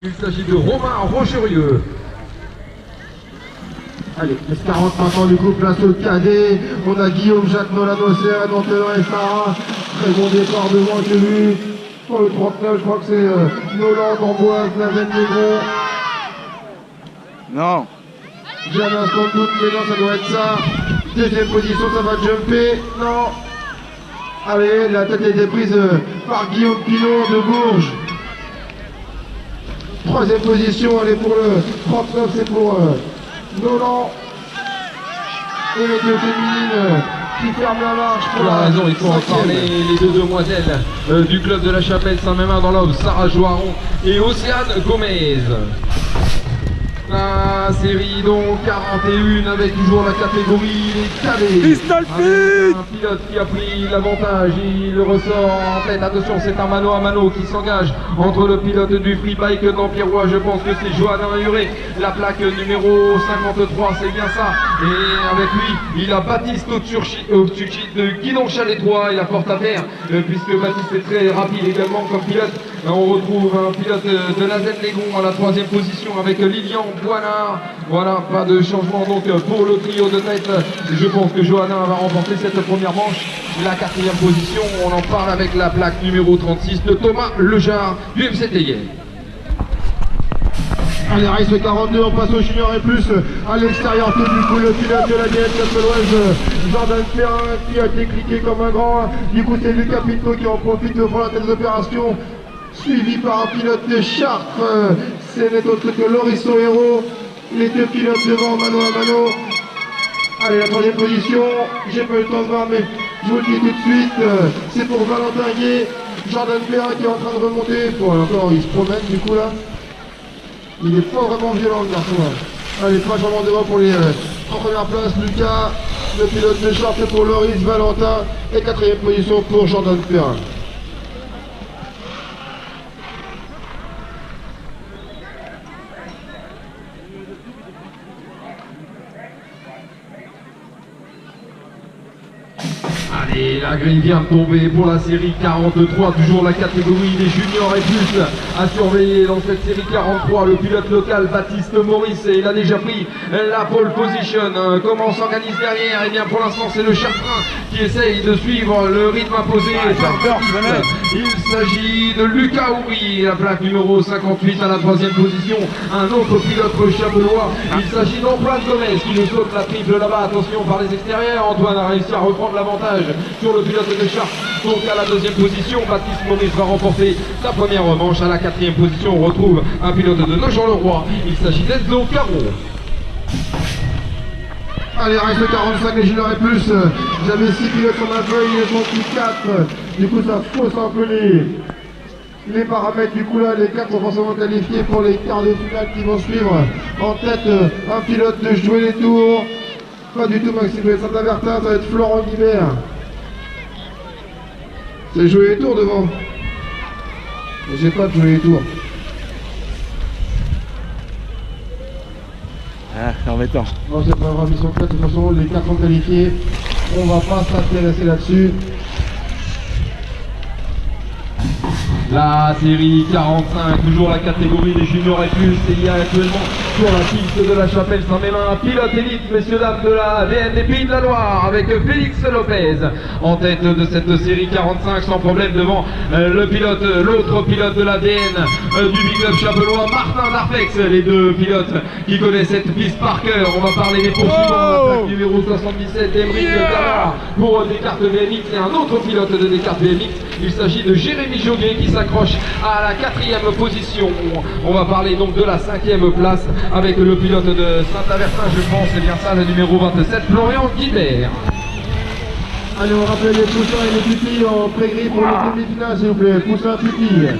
Il s'agit de Romain Rocherieux. Allez, S40 maintenant du coup, place au cadet. On a Guillaume, Jacques, Nolan, Océane, Antonin et Sarah. Très bon départ devant que lui. Pour le 39, je crois que c'est Nolan, Amboise, Naven, Negron. Non. J'ai un instant de doute, mais non, ça doit être ça. Deuxième position, ça va jumper. Non. Allez, la tête a été prise par Guillaume Pilon de Bourges. Troisième position, elle est pour le 39, c'est pour Nolan. Et les deux féminines qui ferment la marche. Tu as raison, il faut en parler. Les deux demoiselles du club de la Chapelle Saint-Mémin dans l'Aube, Sarah Joaron et Océane Gomez. La série donc 41 avec toujours la catégorie les cadets. Pistol Fit. Un pilote qui a pris l'avantage, il ressort en tête. Attention, c'est un mano à mano qui s'engage entre le pilote du free bike d'Empirois. Je pense que c'est Johannin Huré, la plaque numéro 53, c'est bien ça. Et avec lui, il a Baptiste Otsuchi de Guidon Chalet-Trois et la porte à terre, puisque Baptiste est très rapide également comme pilote. On retrouve un pilote de la Z-Légon à la troisième position avec Lilian Boinard. Voilà, pas de changement donc pour le trio de tête. Je pense que Johannin va remporter cette première manche. La quatrième position, on en parle avec la plaque numéro 36 de Thomas Lejar du MCTI. Allez, race 42, on passe au junior et plus à l'extérieur. Tout du coup, le pilote de la DN Capeloise, Jordan Perrin, qui a été cliqué comme un grand. Du coup, c'est Lucas Pinto qui en profite pour la tête d'opération. Suivi par un pilote de Chartres, c'est n'est autre que Loris Héros. Les deux pilotes devant, mano à mano. Allez, la troisième position, j'ai pas eu le temps de voir, mais je vous le dis tout de suite, c'est pour Valentin Gué, Jordan Perrin qui est en train de remonter. Bon, encore, il se promène du coup là. Il est pas vraiment violent le garçon là. Allez, trois changements devant pour les en première place, Lucas, le pilote de Chartres pour Loris, Valentin, et quatrième position pour Jordan Perrin. Allez, la grille vient de tomber pour la série 43, toujours la catégorie des juniors et plus à surveiller dans cette série 43. Le pilote local Baptiste Maurice, il a déjà pris la pole position. Comment s'organise derrière? Et bien pour l'instant c'est le Chartrain qui essaye de suivre le rythme imposé par Baptiste. Il s'agit de Lucas Houry, la plaque numéro 58 à la troisième position. Un autre pilote chapelois, il s'agit d'Antoine Gomez qui nous saute la triple là-bas. Attention par les extérieurs, Antoine a réussi à reprendre l'avantage sur le pilote de Chartres. Donc à la deuxième position, Baptiste Maurice va remporter sa première revanche. À la quatrième position, on retrouve un pilote de Nogent-le-Roi. Il s'agit d'Enzo Caron. Allez, race 45, les juniors et plus. J'avais 6 pilotes sur ma feuille, il ne manque plus 4. Du coup, ça fausse un peu les paramètres. Du coup, là, les 4 sont forcément qualifiés pour les quarts de finale qui vont suivre. En tête, un pilote de jouer les tours. Pas du tout Maxime de Saint-Avertin, ça va être Florent Guibert. C'est jouer les tours devant. Mais j'ai pas de jouer les tours. Ah, c'est embêtant. Non, c'est pas grave, ils sont prêts. De toute façon, les 4 sont qualifiés. On va pas s'intéresser là-dessus. La série 45, toujours la catégorie des juniors et plus. Et il y a actuellement sur la piste de la Chapelle Saint-Mémin un pilote élite, messieurs dames de la VN des Pays de la Loire, avec Félix Lopez en tête de cette série 45 sans problème devant le pilote, l'autre pilote de la VN du Big Club Chapelois, Martin Darflex. Les deux pilotes qui connaissent cette piste par cœur. On va parler des poursuivants. La plaque numéro 77 d'Emeric Gallard pour Descartes VMX et un autre pilote de Descartes VMX. Il s'agit de Jérémy Joguet qui s'accroche à la quatrième position. On va parler donc de la cinquième place avec le pilote de Saint-Avertin, je pense, c'est bien ça, le numéro 27, Florian Guibert. Allez, on rappelle les poussins et les pupilles en pré-gris pour les demi-finales, s'il vous plaît. Poussins, pupilles.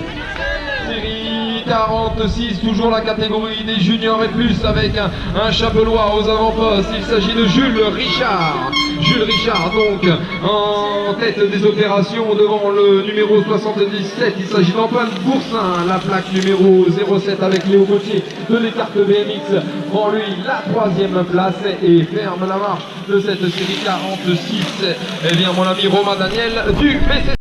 Série 46, toujours la catégorie des juniors et plus avec un chapelois aux avant-postes. Il s'agit de Jules Richard. Jules Richard donc en tête des opérations devant le numéro 77. Il s'agit d'Antoine Boursin, la plaque numéro 07 avec Léo Gauthier de Descartes BMX. Prend lui la troisième place et ferme la marche de cette série 46. Eh bien mon ami Romain Daniel du PC.